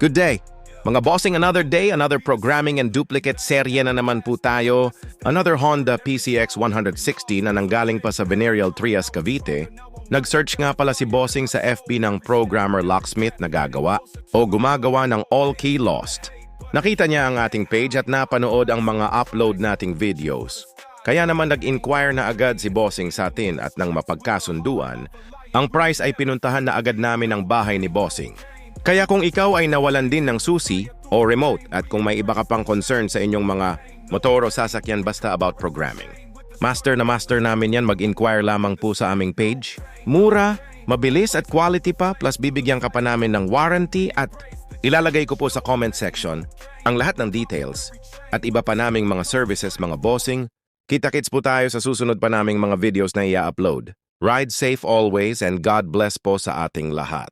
Good day! Mga bossing, another day, another programming and duplicate serye na naman po tayo. Another Honda PCX 160 na nanggaling pa sa Venereal Trias, Cavite. Nag-search nga pala si bossing sa FB ng programmer locksmith na gagawa o gumagawa ng all-key lost. Nakita niya ang ating page at napanood ang mga upload nating videos. Kaya naman nag-inquire na agad si bossing sa atin at nang mapagkasunduan, ang price ay pinuntahan na agad namin ang bahay ni bossing. Kaya kung ikaw ay nawalan din ng susi o remote at kung may iba ka pang concern sa inyong mga motor o sasakyan basta about programming, master na master namin yan, mag-inquire lamang po sa aming page. Mura, mabilis at quality pa, plus bibigyan ka pa namin ng warranty at ilalagay ko po sa comment section ang lahat ng details at iba pa naming mga services, mga bossing. Kita-kits po tayo sa susunod pa naming mga videos na i-upload. Ride safe always and God bless po sa ating lahat.